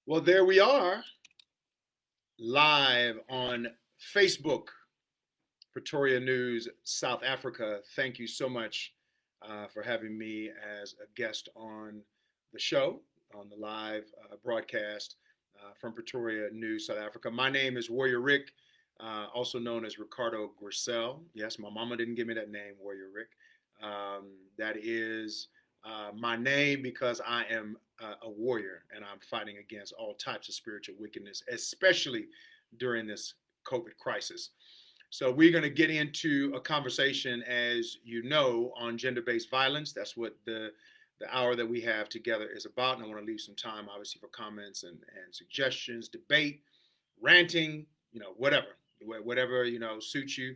Well, there we are, live on Facebook, Pretoria News, South Africa. Thank you so much for having me as a guest on the show, on the live broadcast from Pretoria News, South Africa. My name is WarriorRic, also known as Ricardo Grissel. Yes, my mama didn't give me that name, WarriorRic. That is my name because I am a warrior and I'm fighting against all types of spiritual wickedness, especially during this COVID crisis. So we're going to get into a conversation, as you know, on gender-based violence. That's what the hour that we have together is about. And I want to leave some time, obviously, for comments and suggestions, debate, ranting, whatever, suits you.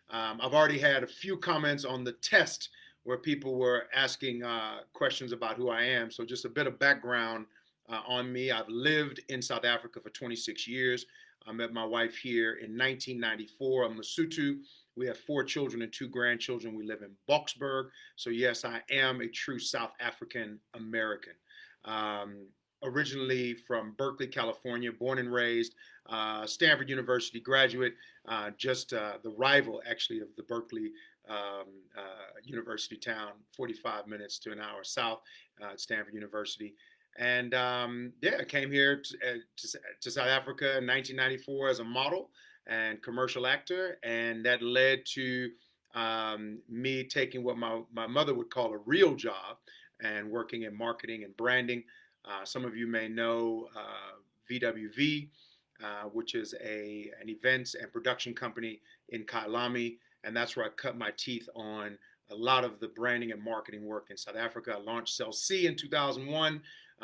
I've already had a few comments on the test where people were asking questions about who I am. So just a bit of background on me. I've lived in South Africa for 26 years. I met my wife here in 1994. I'm Lesotho. We have 4 children and 2 grandchildren. We live in Boksburg. So yes, I am a true South African American. Originally from Berkeley, California, born and raised, Stanford University graduate, just the rival actually of the Berkeley University town, 45 minutes to an hour south at Stanford University. And I came here to South Africa in 1994 as a model and commercial actor. And that led to me taking what my mother would call a real job and working in marketing and branding. Some of you may know VWV, which is an events and production company in Kailami. And that's where I cut my teeth on a lot of the branding and marketing work in South Africa. I launched Cell C in 2001,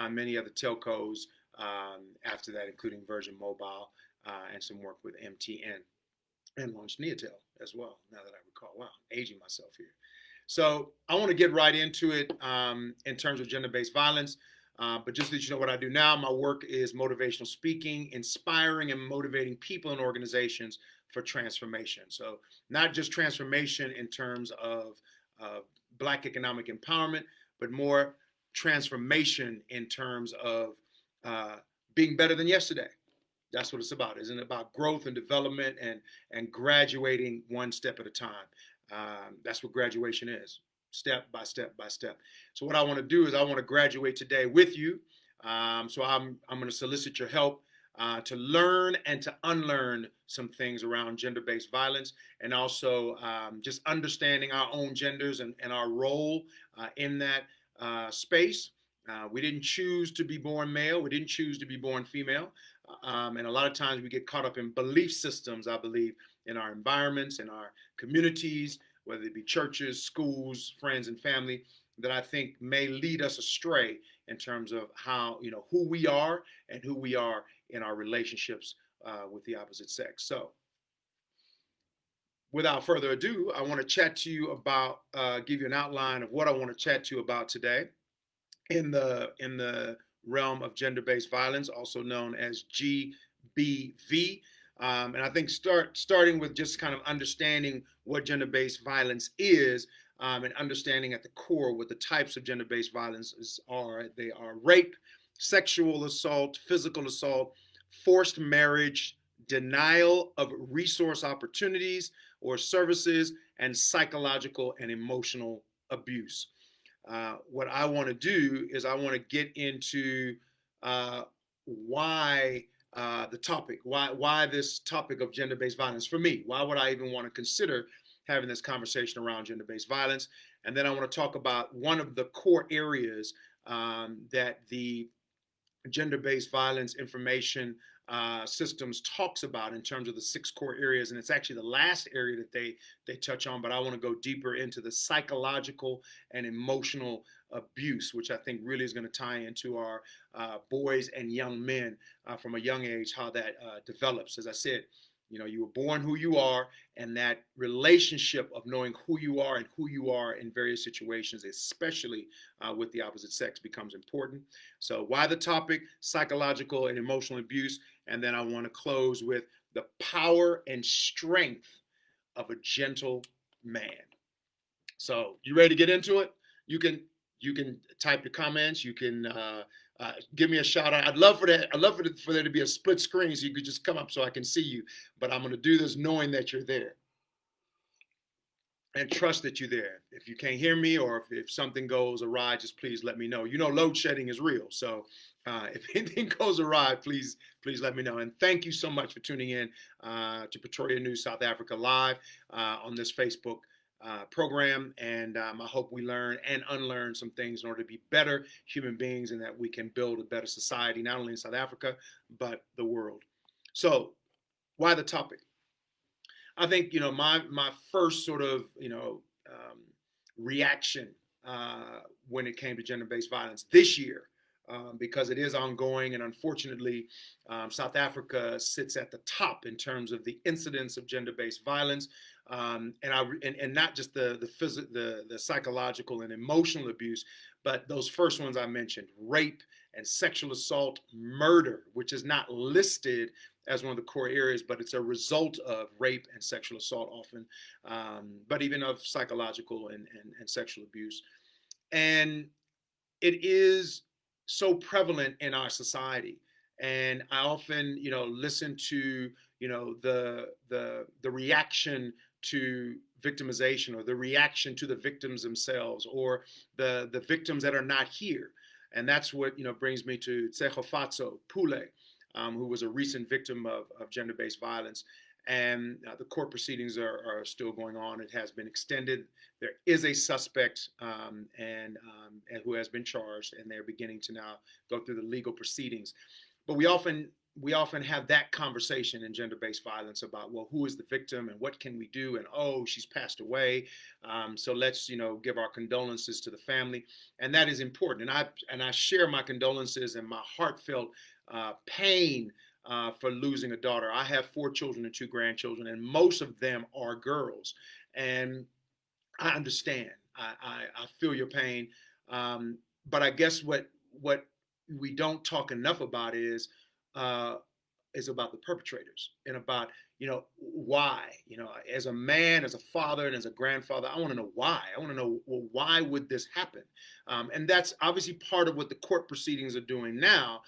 many other telcos after that, including Virgin Mobile and some work with MTN, and launched Neotel as well, now that I recall. Wow, I'm aging myself here. So I want to get right into it in terms of gender-based violence. But just to let you know what I do now, my work is motivational speaking, inspiring and motivating people and organizations for transformation. So not just transformation in terms of Black economic empowerment, but more transformation in terms of being better than yesterday. That's what it's about. Isn't it about growth and development and graduating one step at a time? That's what graduation is. Step by step by step. So what I want to do is I want to graduate today with you. So I'm going to solicit your help to learn and to unlearn some things around gender-based violence, and also just understanding our own genders and our role in that space. We didn't choose to be born male. We didn't choose to be born female. And a lot of times we get caught up in belief systems, I believe, in our environments, in our communities, whether it be churches, schools, friends, and family, that I think may lead us astray in terms of how, who we are and who we are in our relationships with the opposite sex. So without further ado, I want to chat to you about, give you an outline of what I want to chat to you about today in the realm of gender-based violence, also known as GBV. And I think starting with just kind of understanding what gender-based violence is, and understanding at the core what the types of gender-based violences are. They are rape, sexual assault, physical assault, forced marriage, denial of resource opportunities or services, and psychological and emotional abuse. What I want to do is I want to get into why the topic, why this topic of gender-based violence for me. Why would I even want to consider having this conversation around gender-based violence? And then I want to talk about one of the core areas that the gender-based violence information systems talks about in terms of the 6 core areas. And it's actually the last area that they touch on, but I want to go deeper into the psychological and emotional abuse, which I think really is going to tie into our boys and young men from a young age, how that develops. As I said, you were born who you are, and that relationship of knowing who you are and who you are in various situations, especially with the opposite sex, becomes important. So why the topic, psychological and emotional abuse, and then I want to close with the power and strength of a gentle man. So you ready to get into it? You can type your comments. You can give me a shout out. I'd love for that. I'd love for there to be a split screen so you could just come up so I can see you. But I'm going to do this knowing that you're there and trust that you're there. If you can't hear me or if something goes awry, just please let me know. You know, load shedding is real. So if anything goes awry, please let me know. And thank you so much for tuning in to Pretoria News South Africa live on this Facebook program. And I hope we learn and unlearn some things in order to be better human beings and that we can build a better society, not only in South Africa, but the world. So why the topic? I think, my first sort of, reaction when it came to gender-based violence this year, because it is ongoing, and unfortunately, South Africa sits at the top in terms of the incidence of gender-based violence, and not just the psychological and emotional abuse, but those first ones I mentioned: rape and sexual assault, murder, which is not listed as one of the core areas, but it's a result of rape and sexual assault often, but even of psychological and sexual abuse. And it is so prevalent in our society. And I often, listen to, the reaction to victimization, or the reaction to the victims themselves, or the victims that are not here. And that's what, brings me to Tshegofatso Pule, who was a recent victim of gender-based violence. And the court proceedings are still going on. It has been extended. There is a suspect and who has been charged, and they're beginning to now go through the legal proceedings. But we often have that conversation in gender-based violence about, well, who is the victim and what can we do? And, oh, she's passed away. So let's, give our condolences to the family. And that is important. And I share my condolences and my heartfelt pain for losing a daughter. I have 4 children and 2 grandchildren, and most of them are girls. And I understand. I feel your pain. But I guess what we don't talk enough about is about the perpetrators, and about, why. As a man, as a father, and as a grandfather, I want to know why. I want to know, well, why would this happen? And that's obviously part of what the court proceedings are doing now.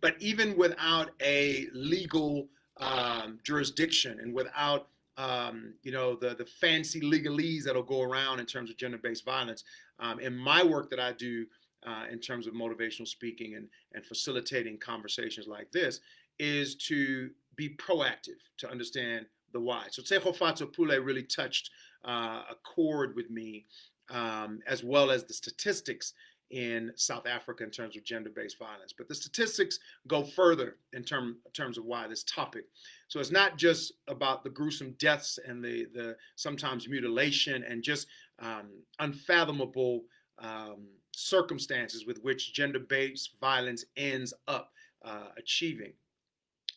But even without a legal jurisdiction, and without the fancy legalese that'll go around in terms of gender-based violence, in my work that I do in terms of motivational speaking and facilitating conversations like this, is to be proactive, to understand the why. So Tshegofatso Pule really touched a chord with me, as well as the statistics in South Africa in terms of gender-based violence. But the statistics go further in terms of why this topic. So it's not just about the gruesome deaths and the sometimes mutilation and just unfathomable circumstances with which gender-based violence ends up achieving.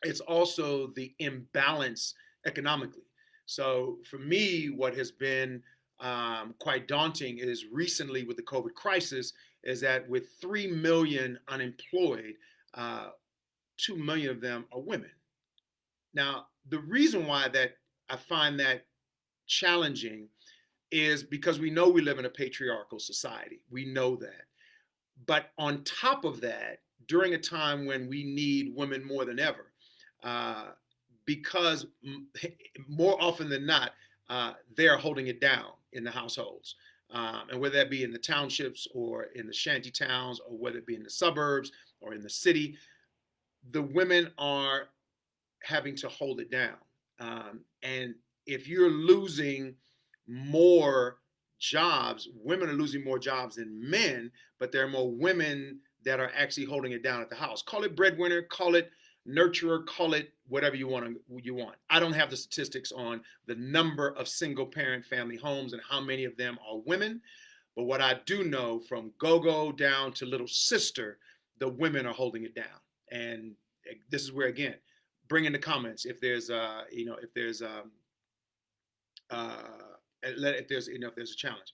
It's also the imbalance economically. So for me, what has been quite daunting is recently with the COVID crisis, is that with 3 million unemployed, 2 million of them are women. Now, the reason why that I find that challenging is because we know we live in a patriarchal society. We know that. But on top of that, during a time when we need women more than ever, because more often than not, they're holding it down in the households. And whether that be in the townships or in the shanty towns, or whether it be in the suburbs or in the city, the women are having to hold it down. And if you're losing more jobs, women are losing more jobs than men, but there are more women that are actually holding it down at the house. Call it breadwinner, call it nurturer, call it whatever you want. I don't have the statistics on the number of single parent family homes and how many of them are women. But what I do know, from go-go down to little sister, the women are holding it down. And this is where, again, bring in the comments if there's a challenge.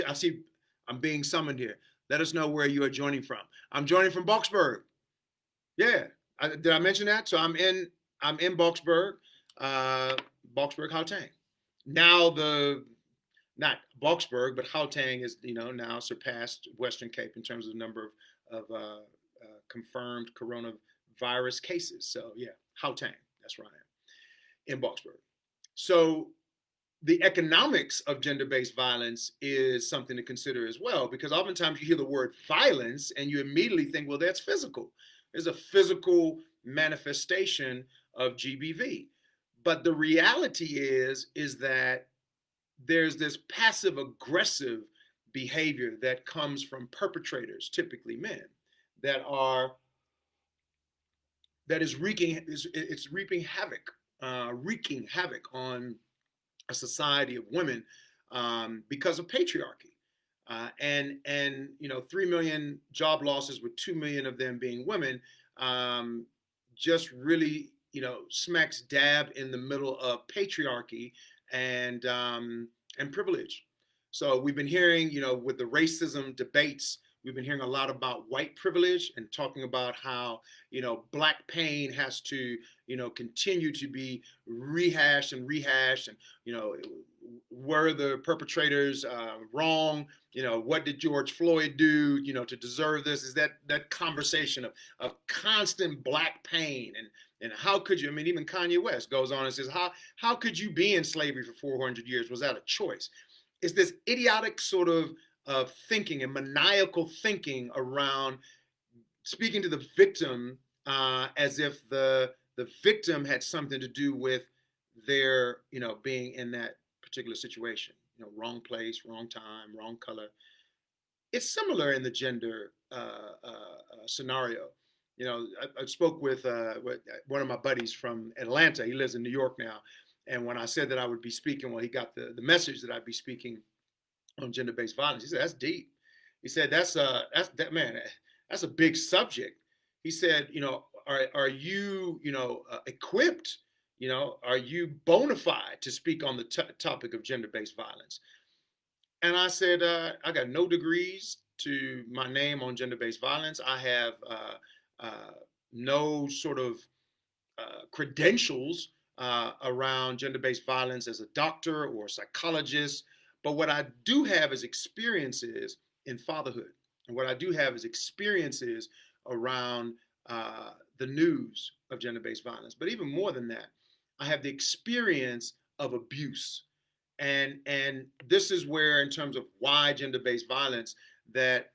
I see I'm being summoned here. Let us know where you are joining from. I'm joining from Boksburg. Yeah. Did I mention that? So I'm in Boksburg, Boksburg, Gauteng. Now not Boksburg, but Gauteng is, now surpassed Western Cape in terms of the number of confirmed coronavirus cases. So yeah, Gauteng, that's where I am, in Boxburg. So the economics of gender-based violence is something to consider as well, because oftentimes you hear the word violence and you immediately think, well, that's physical. There's a physical manifestation of GBV. But the reality is that there's this passive aggressive behavior that comes from perpetrators, typically men, that are that is wreaking it's wreaking havoc on a society of women because of patriarchy. And 3 million job losses with 2 million of them being women just really smacks dab in the middle of patriarchy and privilege. So we've been hearing, with the racism debates, we've been hearing a lot about white privilege and talking about how, black pain has to, continue to be rehashed and rehashed. And, were the perpetrators wrong? What did George Floyd do, to deserve this? Is that conversation of constant black pain and how could you? I mean, even Kanye West goes on and says, how could you be in slavery for 400 years? Was that a choice? It's this idiotic sort of thinking and maniacal thinking around speaking to the victim as if the victim had something to do with their being in that particular situation. Wrong place, wrong time, wrong color. It's similar in the gender scenario. I spoke with one of my buddies from Atlanta. He lives in New York now. And when I said that I would be speaking, well, he got the message that I'd be speaking on gender-based violence. He said, that's deep. He said, that's a big subject. He said, are you, equipped? Are you bona fide to speak on the topic of gender-based violence? And I said, I got no degrees to my name on gender-based violence. I have no sort of credentials around gender-based violence as a doctor or a psychologist. But what I do have is experiences in fatherhood. And what I do have is experiences around the news of gender-based violence. But even more than that, I have the experience of abuse. And this is where, in terms of why gender-based violence, that,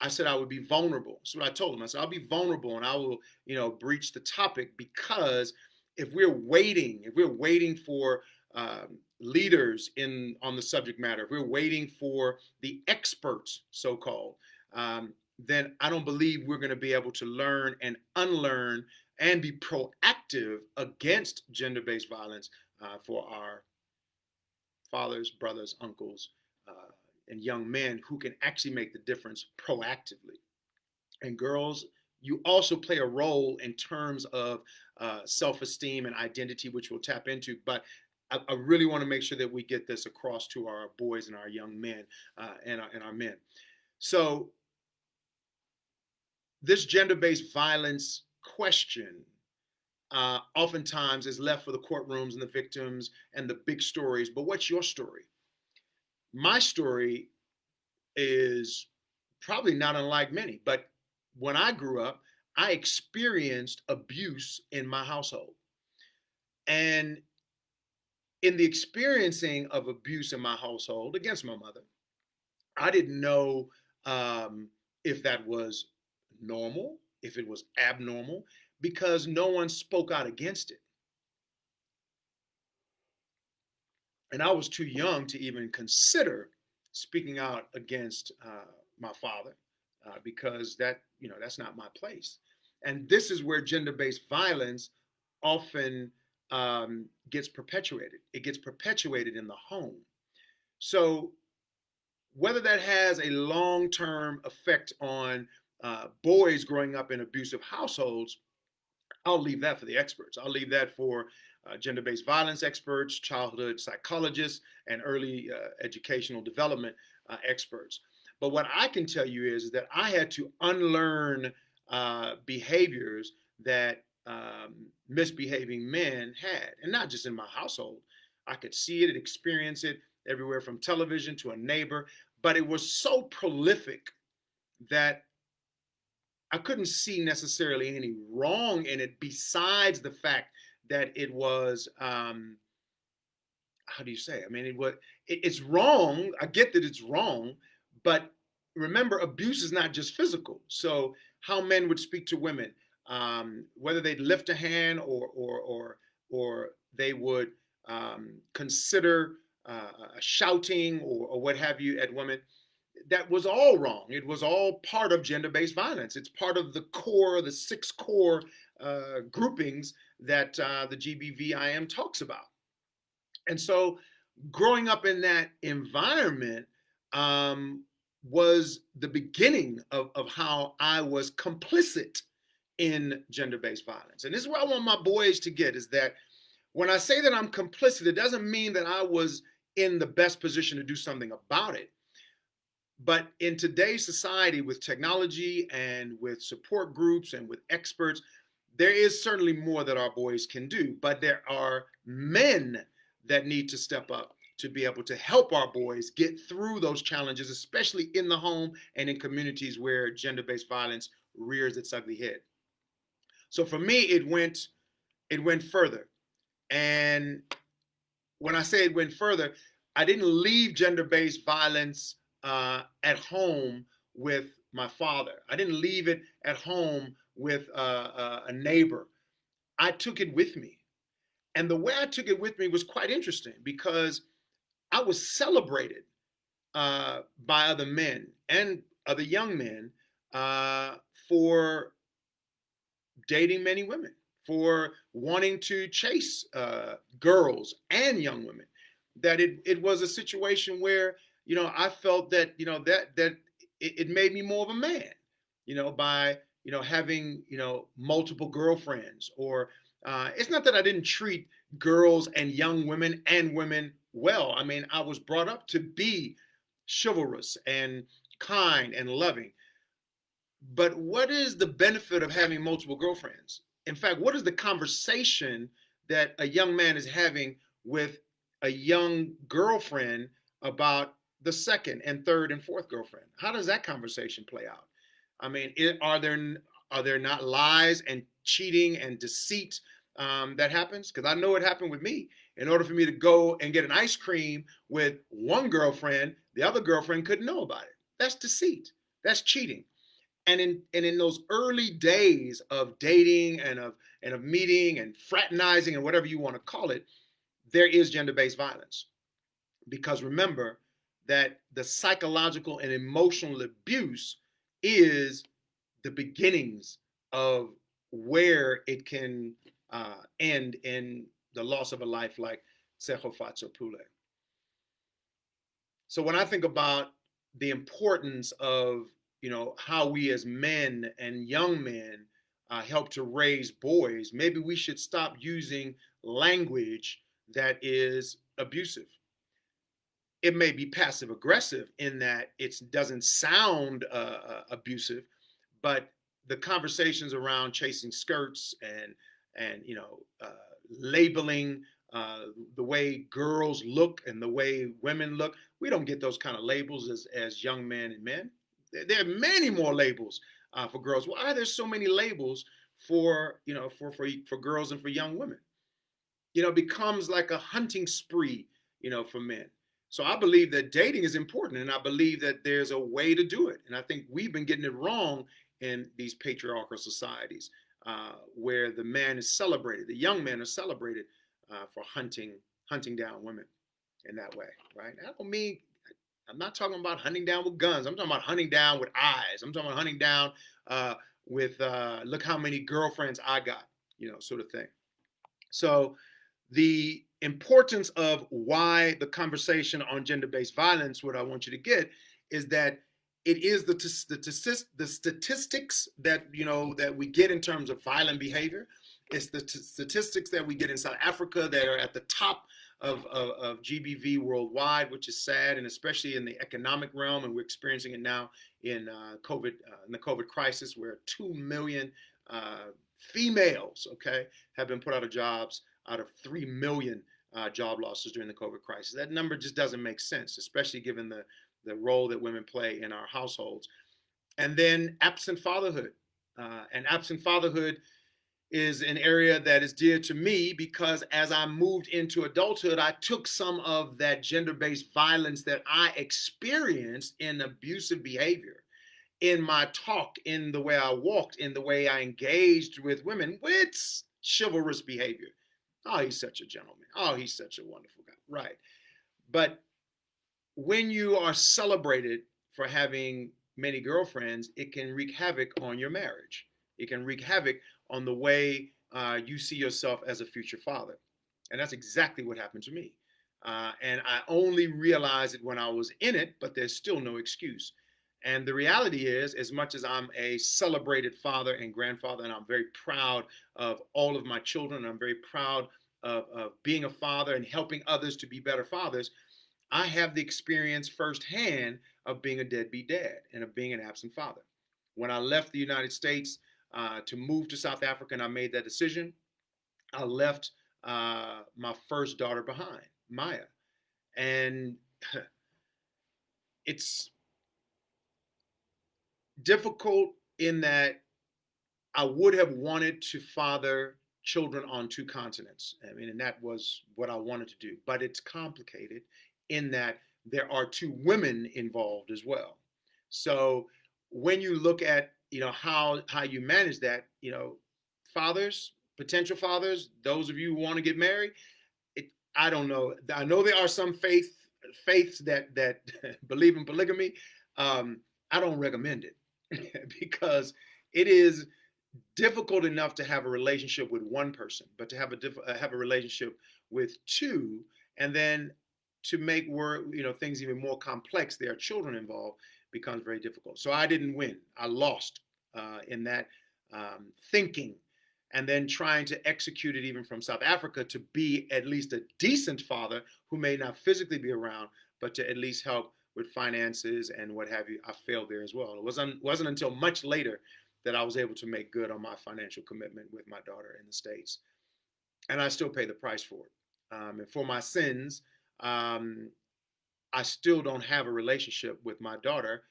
I said I would be vulnerable. That's what I told him. I said, I'll be vulnerable and I will, breach the topic, because if we're waiting for leaders on the subject matter, if we're waiting for the experts, so-called, then I don't believe we're going to be able to learn and unlearn and be proactive against gender-based violence for our fathers, brothers, uncles, and young men who can actually make the difference proactively. And girls, you also play a role in terms of self-esteem and identity, which we'll tap into. But I really want to make sure that we get this across to our boys and our young men and our men. So this gender-based violence question oftentimes is left for the courtrooms and the victims and the big stories. But what's your story? My story is probably not unlike many, but when I grew up, I experienced abuse in my household. And in the experiencing of abuse in my household against my mother, I didn't know if that was normal, if it was abnormal, because no one spoke out against it. And I was too young to even consider speaking out against my father because that's not my place. And this is where gender-based violence often gets perpetuated. It gets perpetuated in the home. So whether that has a long-term effect on boys growing up in abusive households, I'll leave that for the experts. I'll leave that for gender-based violence experts, childhood psychologists, and early educational development experts. But what I can tell you is that I had to unlearn behaviors that misbehaving men had, and not just in my household. I could see it and experience it everywhere from television to a neighbor, but it was so prolific that I couldn't see necessarily any wrong in it besides the fact that it was how do you say? I mean, it's wrong. I get that it's wrong, but remember, abuse is not just physical. So how men would speak to women, whether they'd lift a hand or they would consider shouting or what have you at women, that was all wrong. It was all part of gender-based violence. It's part of the core, the six core groupings that the GBVIM talks about. And so growing up in that environment was the beginning of how I was complicit in gender-based violence. And this is what I want my boys to get, is that when I say that I'm complicit, it doesn't mean that I was in the best position to do something about it. But in today's society, with technology and with support groups and with experts, there is certainly more that our boys can do. But there are men that need to step up to be able to help our boys get through those challenges, especially in the home and in communities where gender-based violence rears its ugly head. So for me, it went further. And when I say it went further, I didn't leave gender-based violence at home with my father. I didn't leave it at home with a neighbor. I took it with me. And the way I took it with me was quite interesting because I was celebrated by other men and other young men for dating many women, for wanting to chase girls and young women. That it was a situation where I felt that that it made me more of a man, by having multiple girlfriends. Or it's not that I didn't treat girls and young women and women well. I mean, I was brought up to be chivalrous and kind and loving. But what is the benefit of having multiple girlfriends? In fact, what is the conversation that a young man is having with a young girlfriend about the second and third and fourth girlfriend? How does that conversation play out? I mean, are there not lies and cheating and deceit that happens? Because I know it happened with me. In order for me to go and get an ice cream with one girlfriend, the other girlfriend couldn't know about it. That's deceit. That's cheating. And in those early days of dating and of meeting and fraternizing and whatever you want to call it, there is gender-based violence. Because remember that the psychological and emotional abuse is the beginnings of where it can end in the loss of a life like Sehofatso Pule. So when I think about the importance of how we as men and young men help to raise boys, maybe we should stop using language that is abusive. It may be passive aggressive in that it doesn't sound abusive, but the conversations around chasing skirts and labeling the way girls look and the way women look, we don't get those kind of labels as young men and men. There are many more labels for girls. Why are there so many labels for for girls and for young women? It becomes like a hunting spree, for men. So I believe that dating is important, and I believe that there's a way to do it. And I think we've been getting it wrong in these patriarchal societies, where the man is celebrated, the young men are celebrated for hunting down women in that way, right? I don't mean, I'm not talking about hunting down with guns. I'm talking about hunting down with eyes. I'm talking about hunting down with look how many girlfriends I got, sort of thing. So the importance of why the conversation on gender-based violence, what I want you to get, is that it is the statistics that that we get in terms of violent behavior. It's the statistics that we get in South Africa that are at the top of GBV worldwide, which is sad, and especially in the economic realm. And we're experiencing it now in in the COVID crisis, where 2 million females, have been put out of jobs out of 3 million job losses during the COVID crisis. That number just doesn't make sense, especially given the role that women play in our households. And then absent fatherhood. And absent fatherhood is an area that is dear to me because as I moved into adulthood, I took some of that gender based violence that I experienced in abusive behavior, in my talk, in the way I walked, in the way I engaged with women with chivalrous behavior. Oh, he's such a gentleman. Oh, he's such a wonderful guy. Right. But when you are celebrated for having many girlfriends, it can wreak havoc on your marriage. It can wreak havoc on the way you see yourself as a future father. And that's exactly what happened to me. And I only realized it when I was in it, but there's still no excuse. And the reality is, as much as I'm a celebrated father and grandfather, and I'm very proud of all of my children, I'm very proud of being a father and helping others to be better fathers, I have the experience firsthand of being a deadbeat dad and of being an absent father. When I left the United States to move to South Africa and I made that decision, I left my first daughter behind, Maya. And it's difficult in that I would have wanted to father children on two continents. I mean, and that was what I wanted to do. But it's complicated in that there are two women involved as well. So when you look at how you manage that, fathers, potential fathers, those of you who want to get married, I don't know. I know there are some faiths that believe in polygamy. I don't recommend it because it is difficult enough to have a relationship with one person, but to have a relationship with two, and then to make things even more complex. There are children involved, becomes very difficult. So I didn't win. I lost in that thinking, and then trying to execute it even from South Africa to be at least a decent father who may not physically be around, but to at least help with finances and what have you. I failed there as well. It wasn't until much later that I was able to make good on my financial commitment with my daughter in the States. And I still pay the price for it. And for my sins, I still don't have a relationship with my daughter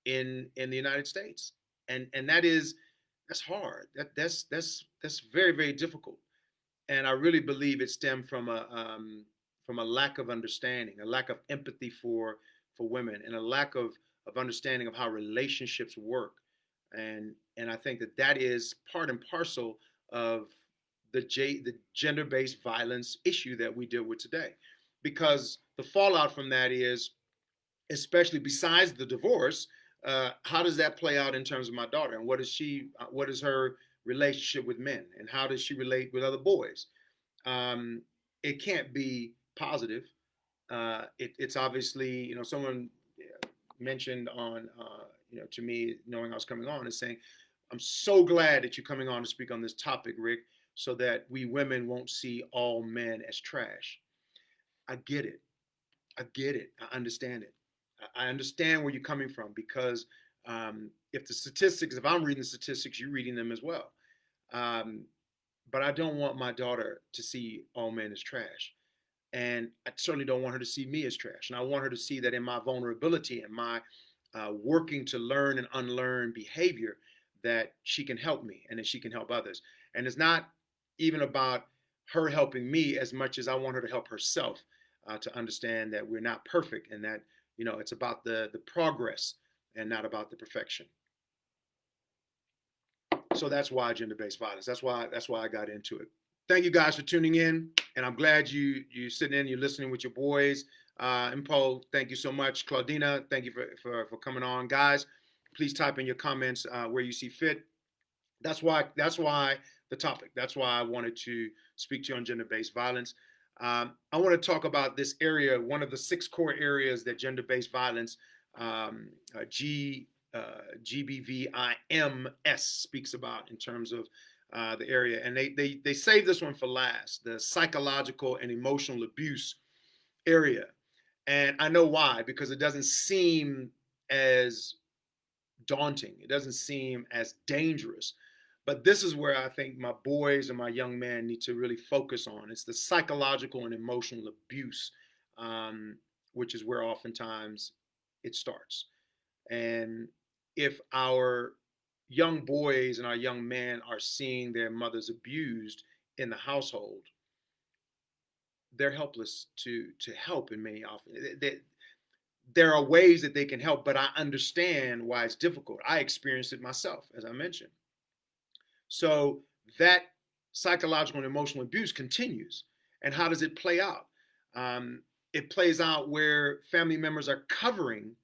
in the United States. And that's hard. That's very, very difficult. And I really believe it stemmed from a lack of understanding, a lack of empathy for women, and a lack of understanding of how relationships work. And I think that is part and parcel of the gender-based violence issue that we deal with today, because the fallout from that is, especially besides the divorce, how does that play out in terms of my daughter, and what is her relationship with men, and how does she relate with other boys? Um, it can't be positive. It's obviously, someone mentioned on, to me, knowing I was coming on, is saying, I'm so glad that you're coming on to speak on this topic, Rick, so that we women won't see all men as trash. I get it. I get it. I understand it. I understand where you're coming from because if I'm reading the statistics, you're reading them as well. Um, but I don't want my daughter to see all men as trash. And I certainly don't want her to see me as trash. And I want her to see that in my vulnerability and my working to learn and unlearn behavior, that she can help me and that she can help others. And it's not even about her helping me as much as I want her to help herself, to understand that we're not perfect, and that it's about the progress and not about the perfection. So that's why gender-based violence. That's why I got into it. Thank you guys for tuning in, and I'm glad you sitting in, you're listening with your boys. Impo, thank you so much. Claudina, thank you for coming on, guys. Please type in your comments where you see fit. That's why the topic. That's why I wanted to speak to you on gender-based violence. I want to talk about this area, one of the 6 core areas that gender-based violence, G GBVIMS, speaks about in terms of the area. And they saved this one for last, the psychological and emotional abuse area. And I know why, because it doesn't seem as daunting. It doesn't seem as dangerous. But this is where I think my boys and my young men need to really focus on. It's the psychological and emotional abuse, which is where oftentimes it starts. And if our young boys and our young men are seeing their mothers abused in the household, they're helpless to help in many often. There are ways that they can help, but I understand why it's difficult. I experienced it myself, as I mentioned. So that psychological and emotional abuse continues. And how does it play out? It plays out where family members are covering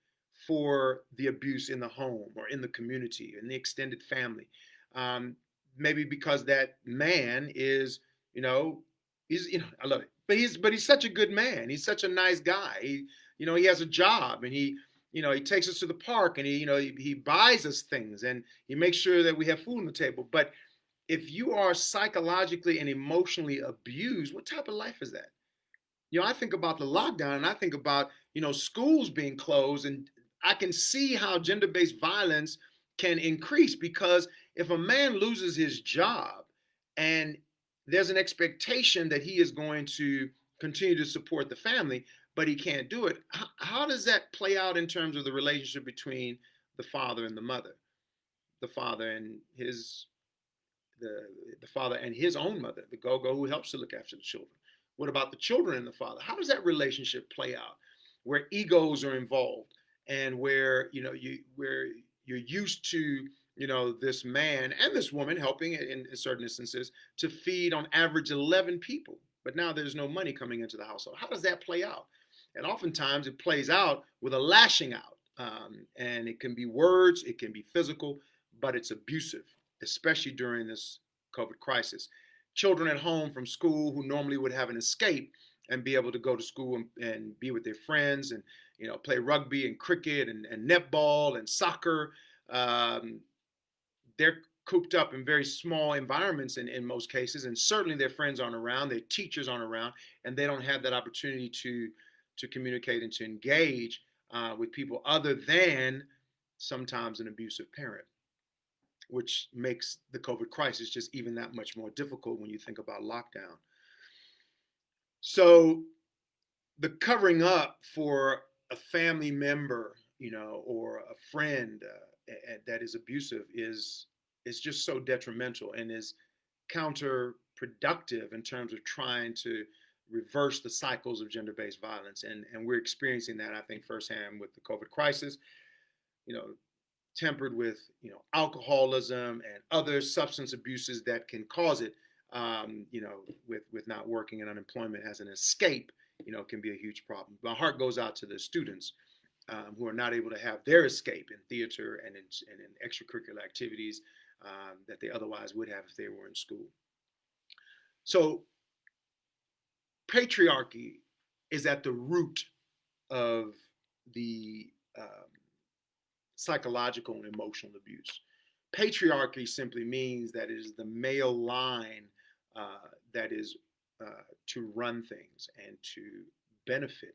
for the abuse in the home or in the community, in the extended family. Um, Maybe because that man is, you know, I love it, but he's such a good man. He's such a nice guy. He has a job, and he takes us to the park, and he buys us things, and he makes sure that we have food on the table. But if you are psychologically and emotionally abused, what type of life is that? I think about the lockdown, and I think about, schools being closed, and I can see how gender-based violence can increase, because if a man loses his job and there's an expectation that he is going to continue to support the family, but he can't do it, how does that play out in terms of the relationship between the father and the mother, the father and his the the father and his own mother, the go-go who helps to look after the children? What about the children and the father? How does that relationship play out, where egos are involved, and where you're used to this man and this woman helping in certain instances to feed on average 11 people, but now there's no money coming into the household? How does that play out? And oftentimes it plays out with a lashing out, and it can be words, it can be physical, but it's abusive, especially during this COVID crisis. Children at home from school who normally would have an escape and be able to go to school and be with their friends and play rugby and cricket and netball and soccer. Um, they're cooped up in very small environments in most cases, and certainly their friends aren't around, their teachers aren't around, and they don't have that opportunity to communicate and to engage with people other than sometimes an abusive parent, which makes the COVID crisis just even that much more difficult when you think about lockdown. So the covering up for a family member, or a friend that is abusive is just so detrimental and is counterproductive in terms of trying to reverse the cycles of gender-based violence. And we're experiencing that, I think, firsthand with the COVID crisis. You know, tempered with alcoholism and other substance abuses that can cause it. With not working and unemployment as an escape, can be a huge problem. My heart goes out to the students who are not able to have their escape in theater and in extracurricular activities that they otherwise would have if they were in school. So patriarchy is at the root of the psychological and emotional abuse. Patriarchy simply means that it is the male line that is to run things and to benefit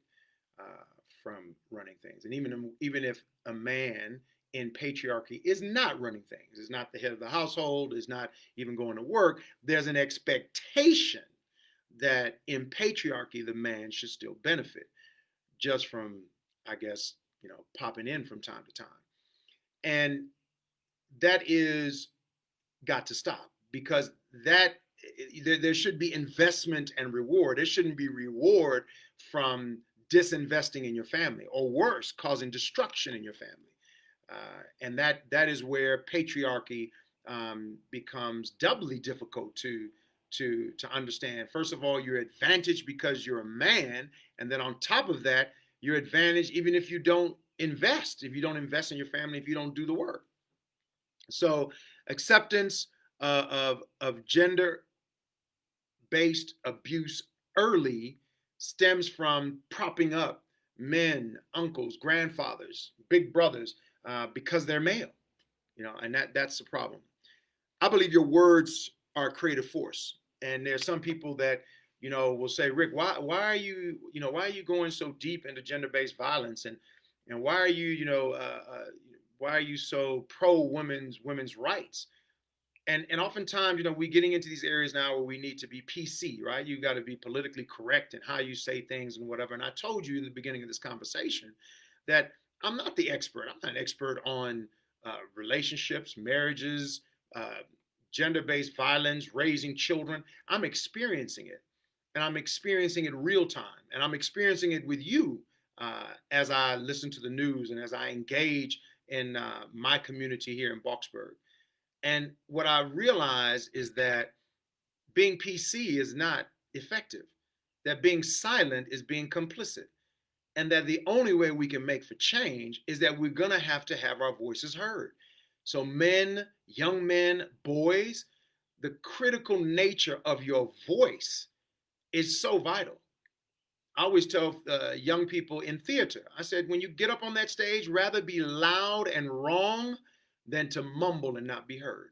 from running things. And even if a man in patriarchy is not running things, is not the head of the household, is not even going to work, there's an expectation that in patriarchy the man should still benefit just from, I guess, popping in from time to time. And that is got to stop, because there should be investment and reward. There shouldn't be reward from disinvesting in your family, or worse, causing destruction in your family. And that is where patriarchy becomes doubly difficult to understand. First of all, you're advantaged because you're a man, and then on top of that, you're advantaged even if you don't invest in your family, if you don't do the work. So acceptance of gender based abuse early stems from propping up men, uncles, grandfathers, big brothers, because they're male, and that's the problem. I believe your words are a creative force, and there's some people that will say, Rick, why are you going so deep into gender-based violence, and why are you so pro women's rights? And oftentimes, we're getting into these areas now where we need to be PC, right? You got to be politically correct in how you say things and whatever. And I told you in the beginning of this conversation that I'm not the expert. I'm not an expert on relationships, marriages, uh, gender-based violence, raising children. I'm experiencing it, and I'm experiencing it real time, and I'm experiencing it with you as I listen to the news and as I engage in my community here in Boxburg. And what I realize is that being PC is not effective, that being silent is being complicit, and that the only way we can make for change is that we're going to have our voices heard. So, men, young men, boys, the critical nature of your voice is so vital. I always tell young people in theater, I said, when you get up on that stage, rather be loud and wrong than to mumble and not be heard.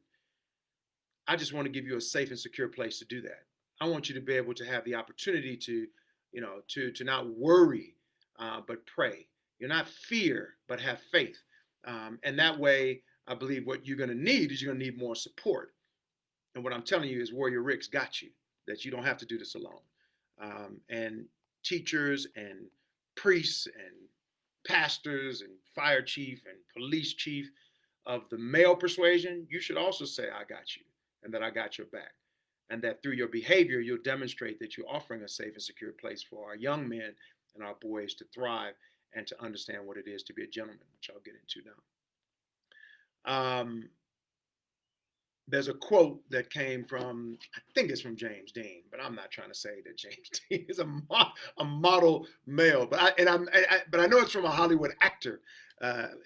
I just want to give you a safe and secure place to do that. I want you to be able to have the opportunity to, to not worry, but pray. You're not fear, but have faith. And that way, I believe what you're going to need is you're going to need more support. And what I'm telling you is WarriorRic's got you, that you don't have to do this alone. And teachers and priests and pastors and fire chief and police chief of the male persuasion, you should also say, I got you, and that I got your back. And that through your behavior, you'll demonstrate that you're offering a safe and secure place for our young men and our boys to thrive and to understand what it is to be a gentleman, which I'll get into now. There's a quote that came from, I think it's from James Dean, but I'm not trying to say that James Dean is a model male, but I know it's from a Hollywood actor.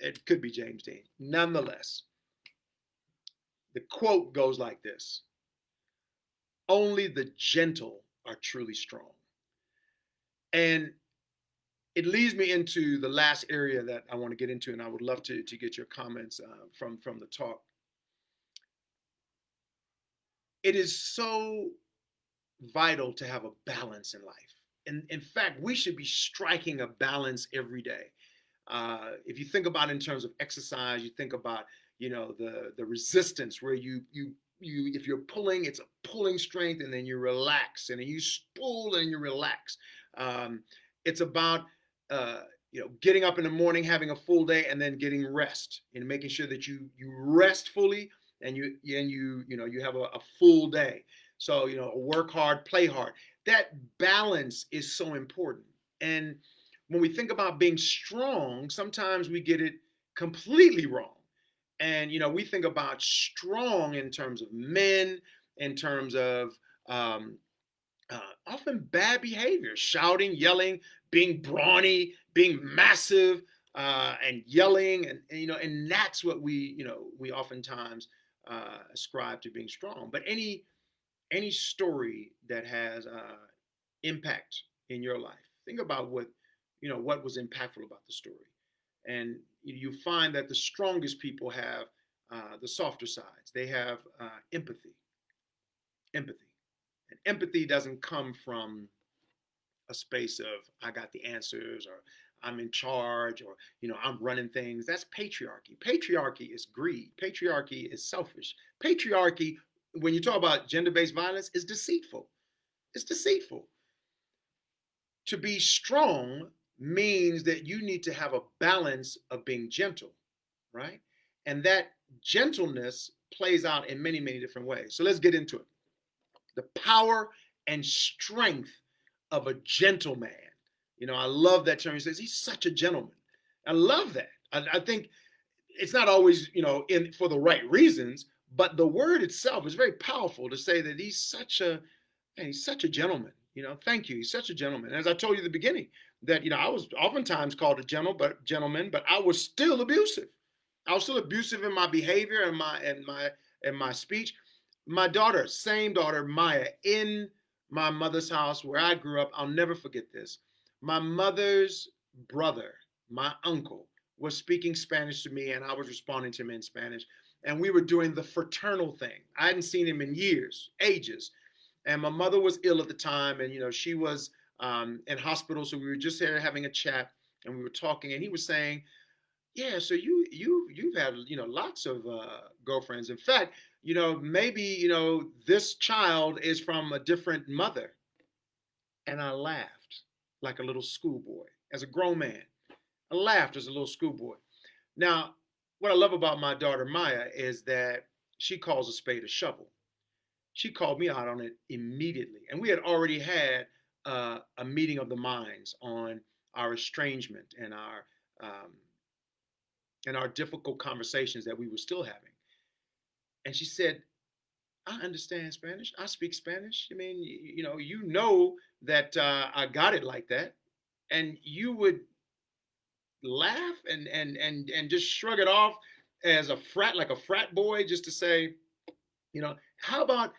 It could be James Dean. Nonetheless, the quote goes like this: "Only the gentle are truly strong." And it leads me into the last area that I want to get into, and I would love to get your comments from the talk. It is so vital to have a balance in life. And in fact, we should be striking a balance every day. If you think about it in terms of exercise, you think about, the resistance where you if you're pulling, it's a pulling strength, and then you relax, and then you spool and you relax. It's about getting up in the morning, having a full day, and then getting rest, and making sure that you rest fully, and you have a full day. So work hard, play hard. That balance is so important. And when we think about being strong, sometimes we get it completely wrong. And we think about strong in terms of men, in terms of often bad behavior, shouting, yelling, being brawny, being massive, and yelling, and that's what we oftentimes ascribe to being strong. But any story that has impact in your life, think about what was impactful about the story, and you find that the strongest people have the softer sides. They have empathy. And empathy doesn't come from a space of I got the answers, or I'm in charge, or I'm running things. That's patriarchy. Patriarchy is greed. Patriarchy is selfish. Patriarchy, when you talk about gender-based violence, is deceitful. It's deceitful. To be strong means that you need to have a balance of being gentle, right? And that gentleness plays out in many, many different ways. So let's get into it. The power and strength of a gentleman. I love that term. He says he's such a gentleman. I love that. I think it's not always, for the right reasons, but the word itself is very powerful to say that he's such a gentleman. Thank you. He's such a gentleman. As I told you at the beginning, that I was oftentimes called a gentleman, but I was still abusive. I was still abusive in my behavior and my speech. My daughter, same daughter, Maya, in my mother's house where I grew up, I'll never forget this. My mother's brother, my uncle, was speaking Spanish to me, and I was responding to him in Spanish. And we were doing the fraternal thing. I hadn't seen him in years, ages. And my mother was ill at the time, and she was in hospital. So we were just there having a chat, and we were talking, and he was saying, "Yeah, so you've had lots of girlfriends. In fact, maybe this child is from a different mother." And I laughed like a little schoolboy. As a grown man, I laughed as a little schoolboy. Now, what I love about my daughter Maya is that she calls a spade a shovel. She called me out on it immediately, and we had already had a meeting of the minds on our estrangement um, and our difficult conversations that we were still having. And she said, I understand Spanish. I speak Spanish. I mean, you know that I got it like that, and you would laugh and just shrug it off as a frat, like a frat boy, just to say, how about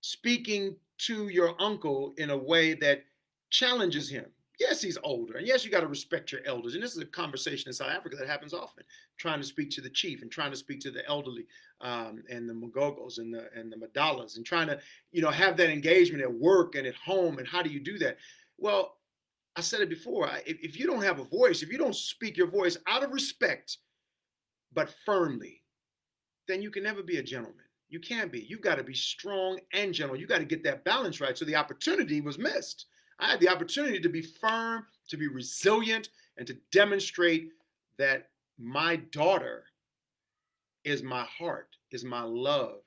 speaking to your uncle in a way that challenges him? Yes, he's older, and yes, you got to respect your elders. And this is a conversation in South Africa that happens often. Trying to speak to the chief and trying to speak to the elderly, and the Magogos and the Madalas, and trying to have that engagement at work and at home. And how do you do that? Well, I said it before. If you don't have a voice, if you don't speak your voice out of respect but firmly, then you can never be a gentleman. You can't be. You've got to be strong and gentle. You got to get that balance right. So the opportunity was missed. I had the opportunity to be firm, to be resilient, and to demonstrate that my daughter is my heart, is my love,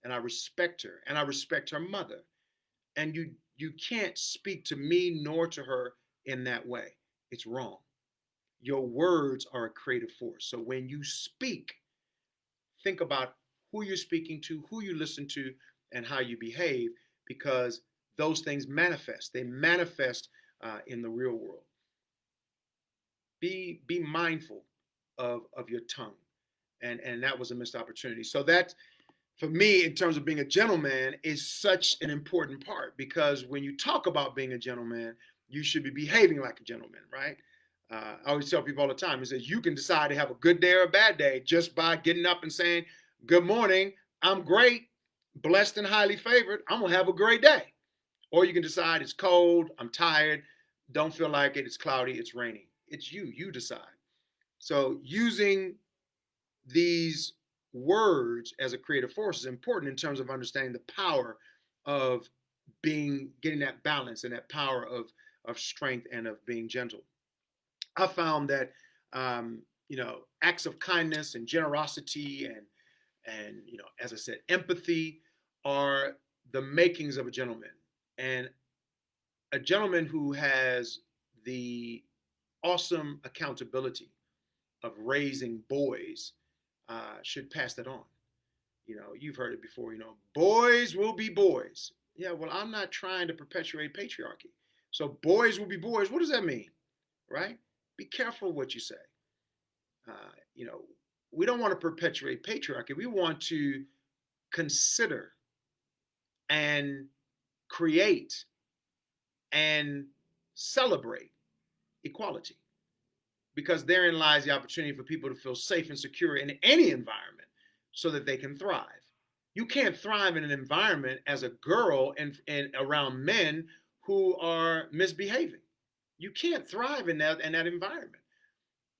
and I respect her, and I respect her mother. And you can't speak to me nor to her in that way. It's wrong. Your words are a creative force. So when you speak, think about who you're speaking to, who you listen to, and how you behave, because those things manifest. They manifest in the real world. Be mindful of your tongue, and that was a missed opportunity. So that, for me, in terms of being a gentleman, is such an important part, because when you talk about being a gentleman, you should be behaving like a gentleman, right? I always tell people all the time, it says you can decide to have a good day or a bad day just by getting up and saying, good morning, I'm great, blessed and highly favored, I'm gonna have a great day. Or you can decide it's cold, I'm tired, don't feel like it, it's cloudy, it's raining. It's you decide. So using these words as a creative force is important in terms of understanding the power of getting that balance and that power of strength and of being gentle. I found that acts of kindness and generosity and as I said, empathy are the makings of a gentleman. And a gentleman who has the awesome accountability of raising boys should pass that on. You've heard it before. Boys will be boys. Yeah, well, I'm not trying to perpetuate patriarchy. So boys will be boys. What does that mean, right? Be careful what you say. Uh, you know, we don't want to perpetuate patriarchy. We want to consider and create and celebrate equality, because therein lies the opportunity for people to feel safe and secure in any environment so that they can thrive. You can't thrive in an environment as a girl and around men who are misbehaving. You can't thrive in that environment.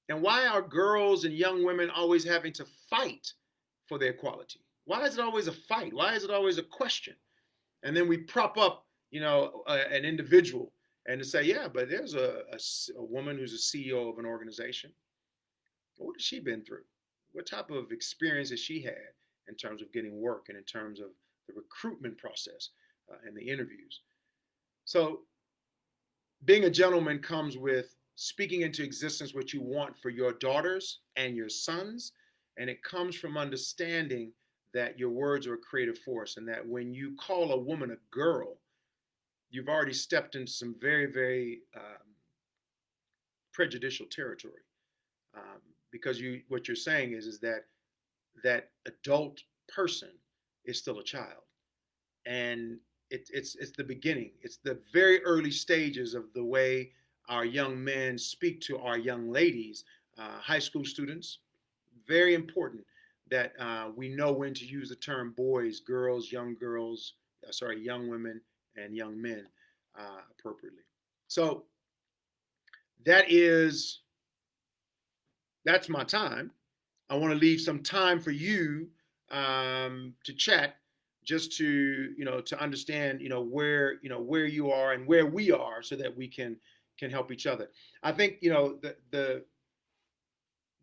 And why are girls and young women always having to fight for their equality? Why is it always a fight? Why is it always a question? And then we prop up, an individual and to say, yeah, but there's a woman who's a CEO of an organization. What has she been through? What type of experience has she had in terms of getting work and in terms of the recruitment process and the interviews? So being a gentleman comes with speaking into existence what you want for your daughters and your sons. And it comes from understanding that your words are a creative force, and that when you call a woman a girl, you've already stepped into some very, very prejudicial territory. Because what you're saying is that that adult person is still a child, and it's the beginning. It's the very early stages of the way our young men speak to our young ladies, high school students. Very important that we know when to use the term boys, girls, young women and young men appropriately. So that is that's my time. I want to leave some time for you to chat, just to understand where you are and where we are, so that we can help each other. I think the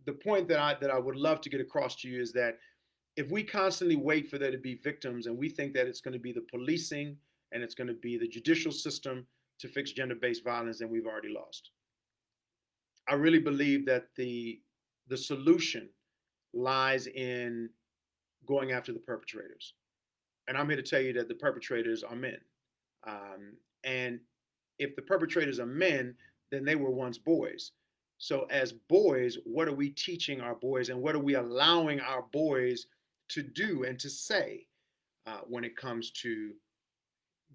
the point that I would love to get across to you is that if we constantly wait for there to be victims and we think that it's going to be the policing and it's going to be the judicial system to fix gender-based violence, then we've already lost. I really believe that the solution lies in going after the perpetrators. And I'm here to tell you that the perpetrators are men. And if the perpetrators are men, then they were once boys. So, as boys, what are we teaching our boys and what are we allowing our boys to do and to say when it comes to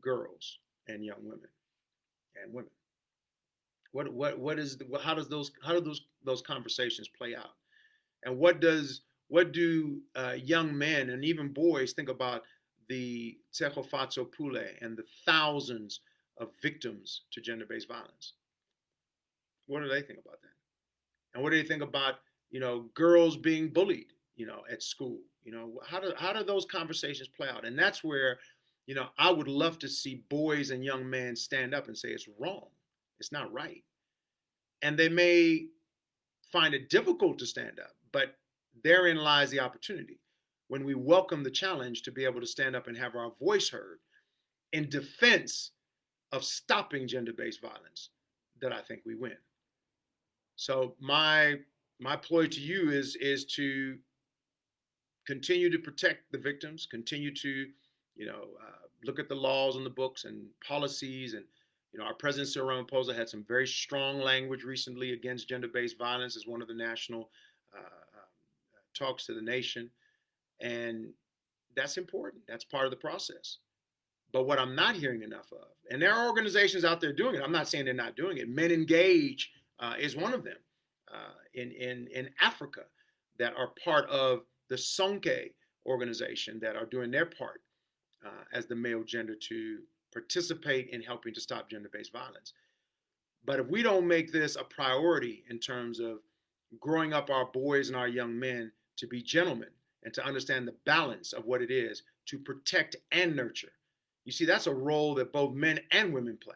girls and young women and women? What is how do those conversations play out? And what do young men and even boys think about the Tsechofatso Pule and the thousands of victims to gender-based violence? What do they think about that? And what do they think about girls being bullied at school? How do those conversations play out? And that's where I would love to see boys and young men stand up and say it's wrong, it's not right, and they may find it difficult to stand up, but therein lies the opportunity when we welcome the challenge to be able to stand up and have our voice heard in defense of stopping gender-based violence, that I think we win. So my ploy to you is to continue to protect the victims, continue to look at the laws and the books and policies. And our president Cyril Ramaphosa had some very strong language recently against gender-based violence as one of the national talks to the nation, and that's important. That's part of the process. But what I'm not hearing enough of, and there are organizations out there doing it. I'm not saying they're not doing it. Men Engage is one of them in Africa that are part of the Sonke organization that are doing their part as the male gender to participate in helping to stop gender-based violence. But if we don't make this a priority in terms of growing up our boys and our young men to be gentlemen and to understand the balance of what it is to protect and nurture, you see, that's a role that both men and women play.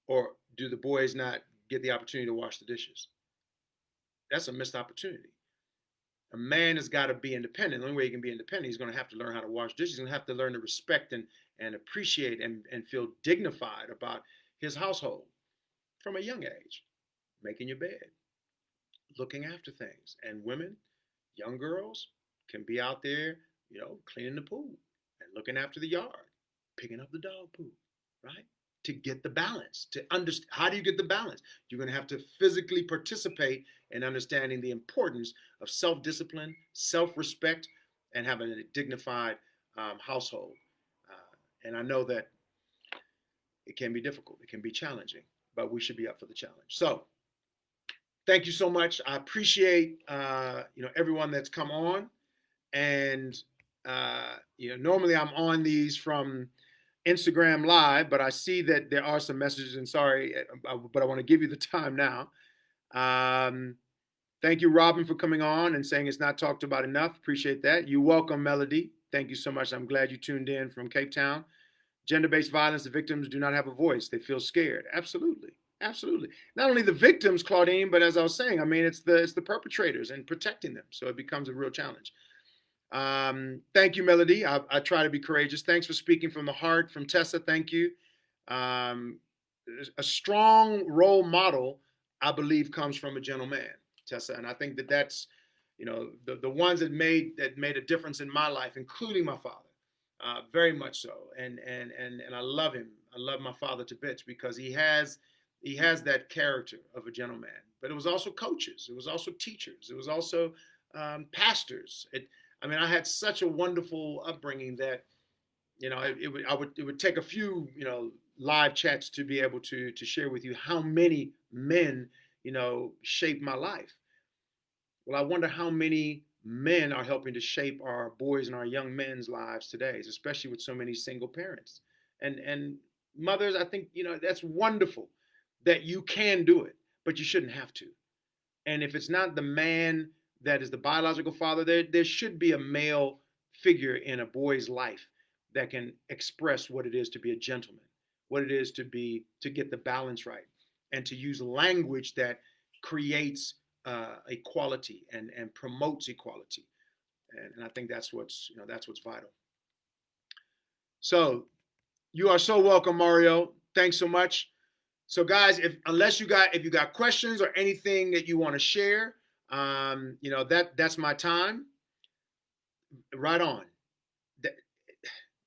Or do the boys not get the opportunity to wash the dishes? That's a missed opportunity. A man has got to be independent. The only way he can be independent, he's going to have to learn how to wash dishes. He's going to have to learn to respect and appreciate and feel dignified about his household from a young age. Making your bed, looking after things. And women, young girls, can be out there, cleaning the pool and looking after the yard, picking up the dog poop, right? To get the balance, to understand. How do you get the balance? You're going to have to physically participate in understanding the importance of self-discipline, self-respect, and having a dignified household. And I know that it can be difficult, it can be challenging, but we should be up for the challenge. So thank you so much. I appreciate everyone that's come on, and normally I'm on these from Instagram Live, but I see that there are some messages, and sorry, but I want to give you the time now. Thank you, Robin, for coming on and saying it's not talked about enough. Appreciate that. You welcome, Melody. Thank you so much. I'm glad you tuned in from Cape Town. Gender-based violence, the victims do not have a voice. They feel scared. Absolutely. Absolutely. Not only the victims, Claudine, but as I was saying, I mean, it's the perpetrators and protecting them. So it becomes a real challenge. Thank you, Melody. I try to be courageous. Thanks for speaking from the heart. From Tessa, thank you. A strong role model, I believe, comes from a gentleman, Tessa, and I think that's the ones that made a difference in my life, including my father, very much so. And I love him. I love my father to bits because he has that character of a gentleman. But it was also coaches. It was also teachers. It was also pastors. I had such a wonderful upbringing that it would take a few live chats to be able to share with you how many men shaped my life. Well, I wonder how many men are helping to shape our boys and our young men's lives today, especially with so many single parents and mothers. I think that's wonderful that you can do it, but you shouldn't have to. And if it's not the man that is the biological father, there should be a male figure in a boy's life that can express what it is to be a gentleman, what it is to get the balance right, and to use language that creates equality and promotes equality. And I think that's what's that's what's vital. So you are so welcome, Mario. Thanks so much. So guys, if you got questions or anything that you want to share, that's my time. Right on.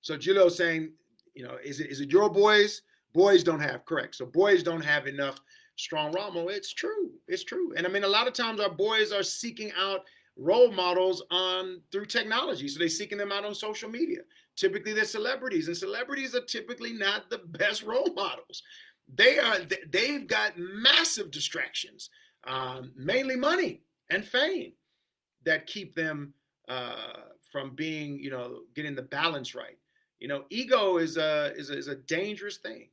So Julio's saying, is it your boys? Boys don't have, correct. So boys don't have enough strong role models. It's true. It's true. And I mean, a lot of times our boys are seeking out role models through technology. So they're seeking them out on social media. Typically they're celebrities, and celebrities are typically not the best role models. They've got massive distractions, mainly money and fame, that keep them from being, getting the balance right. Ego is a dangerous thing.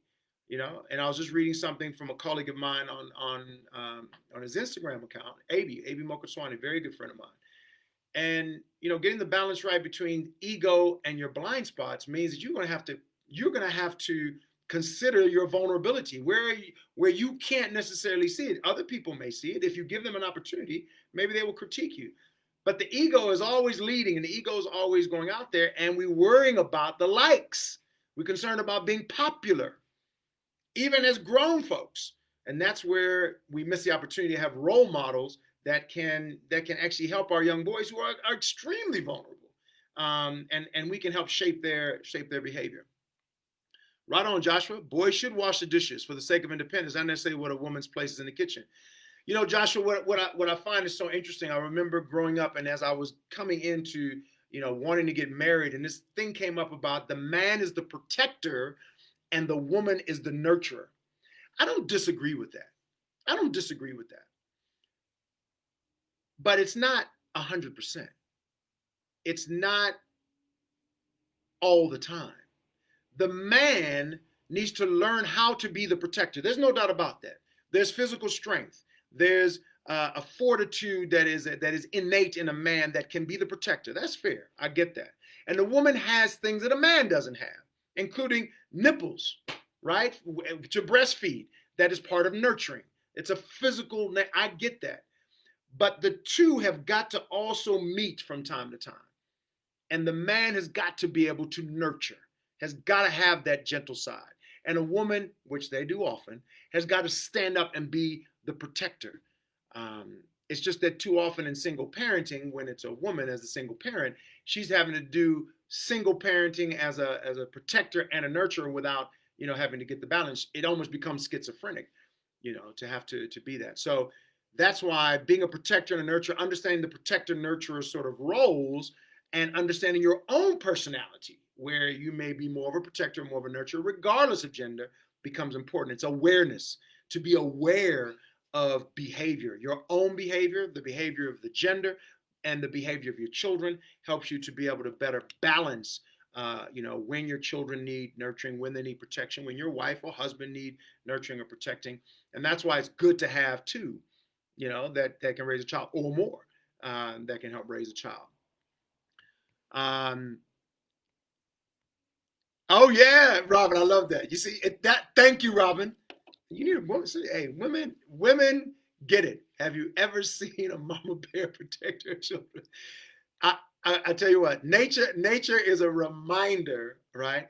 And I was just reading something from a colleague of mine on his Instagram account, AB Mokuswani, very good friend of mine. And getting the balance right between ego and your blind spots means that you're gonna have to consider your vulnerability where you can't necessarily see it. Other people may see it. If you give them an opportunity, maybe they will critique you. But the ego is always leading, and the ego is always going out there, and we're worrying about the likes. We're concerned about being popular, even as grown folks. And that's where we miss the opportunity to have role models that can actually help our young boys who are extremely vulnerable, and we can help shape their behavior. Right on, Joshua. Boys should wash the dishes for the sake of independence, not necessarily what a woman's place is in the kitchen. Joshua, what I find is so interesting. I remember growing up, and as I was coming into, wanting to get married, and this thing came up about the man is the protector and the woman is the nurturer. I don't disagree with that. But it's not 100%. It's not all the time. The man needs to learn how to be the protector. There's no doubt about that. There's physical strength. There's a fortitude that is innate in a man that can be the protector. That's fair. I get that. And the woman has things that a man doesn't have, including nipples, right? To breastfeed. That is part of nurturing. It's a physical, I get that. But the two have got to also meet from time to time. And the man has got to be able to nurture, has got to have that gentle side. And a woman, which they do often, has got to stand up and be the protector. It's just that too often in single parenting, when it's a woman as a single parent, she's having to do single parenting as a protector and a nurturer without, having to get the balance. It almost becomes schizophrenic, to have to be that. So that's why being a protector and a nurturer, understanding the protector-nurturer sort of roles, and understanding your own personality, where you may be more of a protector, more of a nurturer, regardless of gender, becomes important. It's awareness, to be aware of behavior, your own behavior, the behavior of the gender, and the behavior of your children helps you to be able to better balance, when your children need nurturing, when they need protection, when your wife or husband need nurturing or protecting. And that's why it's good to have two, that can raise a child, or more, that can help raise a child. Oh yeah, Robin, I love that. You see that? Thank you, Robin. You need a woman. Hey, women get it. Have you ever seen a mama bear protect her children? I tell you what, nature is a reminder, right?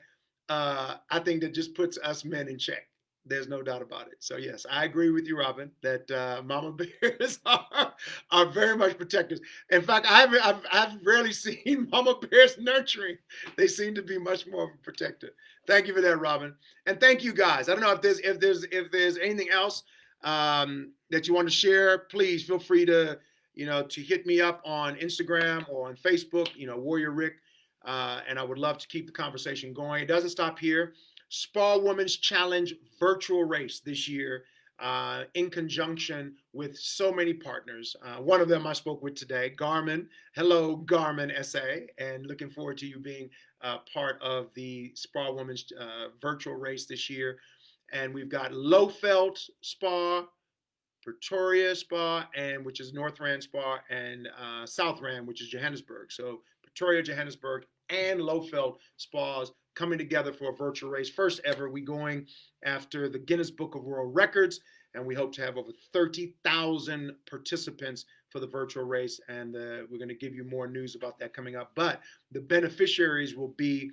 I think that just puts us men in check. There's no doubt about it. So yes, I agree with you, Robin, that mama bears are very much protectors. In fact, I've rarely seen mama bears nurturing. They seem to be much more of a protector. Thank you for that, Robin, and thank you guys. I don't know if there's anything else that you want to share. Please feel free to hit me up on Instagram or on Facebook. WarriorRic, and I would love to keep the conversation going. It doesn't stop here. Spa Women's Challenge virtual race this year, in conjunction with so many partners. One of them I spoke with today, Garmin. Hello, Garmin SA, and looking forward to you being part of the Spa Women's virtual race this year. And we've got Lowfelt Spa, Pretoria Spa, and which is North Rand Spa, and South Rand, which is Johannesburg. So Pretoria, Johannesburg, and Lowfelt Spas coming together for a virtual race. First ever, we going after the Guinness Book of World Records, and we hope to have over 30,000 participants for the virtual race, and we're going to give you more news about that coming up. But the beneficiaries will be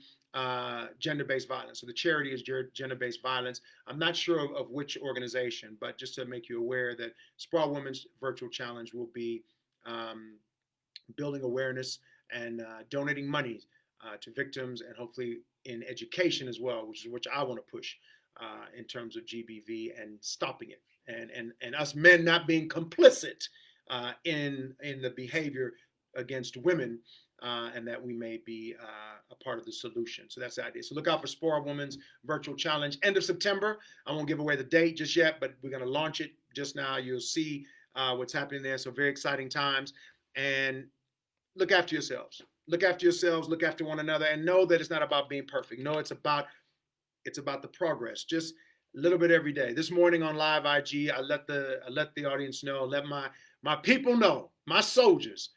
gender-based violence. So the charity is gender-based violence. I'm not sure of which organization, but just to make you aware that Sprawl Women's Virtual Challenge will be building awareness and donating money to victims, and hopefully in education as well, which I want to push in terms of GBV and stopping it, and us men not being complicit in the behavior against women, and that we may be a part of the solution. So that's the idea. So look out for Sprawl Women's Virtual Challenge, end of September. I won't give away the date just yet, but we're going to launch it just now. You'll see what's happening there. So very exciting times. And look after yourselves. Look after yourselves. Look after one another, and know that it's not about being perfect. No, it's about the progress. Just a little bit every day. This morning on Live IG, I let the audience know, let my people know, my soldiers,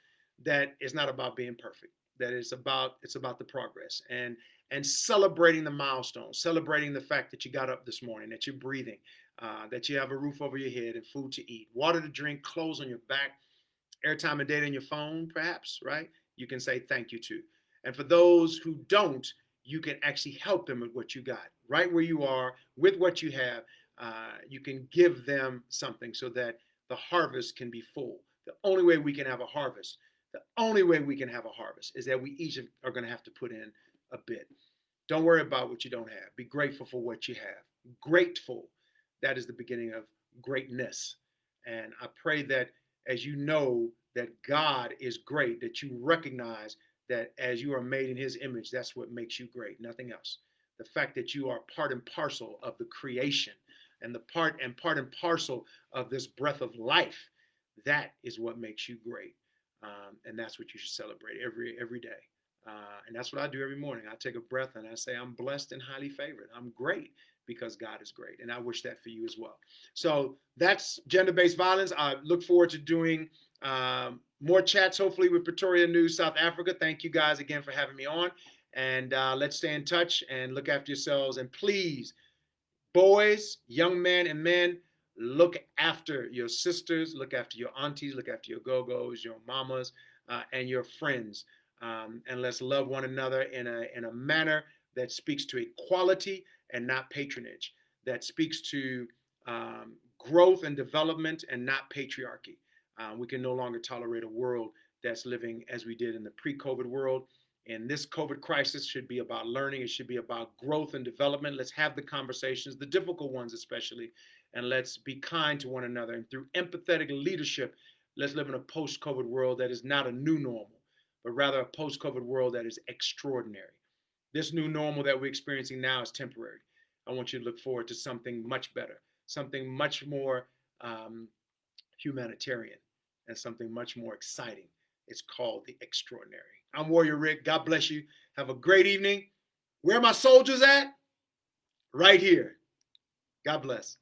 that it's not about being perfect. That it's about the progress, and celebrating the milestones, celebrating the fact that you got up this morning, that you're breathing, that you have a roof over your head and food to eat, water to drink, clothes on your back, airtime and data on your phone, perhaps, right? You can say thank you to. And for those who don't, you can actually help them with what you got, right where you are, with what you have. You can give them something so that the harvest can be full. The only way we can have a harvest, is that we each are going to have to put in a bit. Don't worry about what you don't have. Be grateful for what you have. Grateful. That is the beginning of greatness. And I pray that as you know that God is great, that you recognize that as you are made in his image, that's what makes you great, nothing else. The fact that you are part and parcel of the creation, and the part and parcel of this breath of life, that is what makes you great. And that's what you should celebrate every day. And that's what I do every morning. I take a breath and I say, I'm blessed and highly favored. I'm great because God is great. And I wish that for you as well. So that's gender-based violence. I look forward to doing more chats, hopefully, with Pretoria News South Africa. Thank you guys again for having me on. And let's stay in touch and look after yourselves. And please, boys, young men and men, look after your sisters, look after your aunties, look after your go-go's, your mamas, and your friends. And let's love one another in a manner that speaks to equality and not patronage, that speaks to growth and development and not patriarchy. We can no longer tolerate a world that's living as we did in the pre-COVID world. And this COVID crisis should be about learning. It should be about growth and development. Let's have the conversations, the difficult ones especially, and let's be kind to one another. And through empathetic leadership, let's live in a post-COVID world that is not a new normal, but rather a post-COVID world that is extraordinary. This new normal that we're experiencing now is temporary. I want you to look forward to something much better, something much more humanitarian, and something much more exciting. It's called the extraordinary. I'm WarriorRic. God bless you. Have a great evening. Where are my soldiers at? Right here. God bless.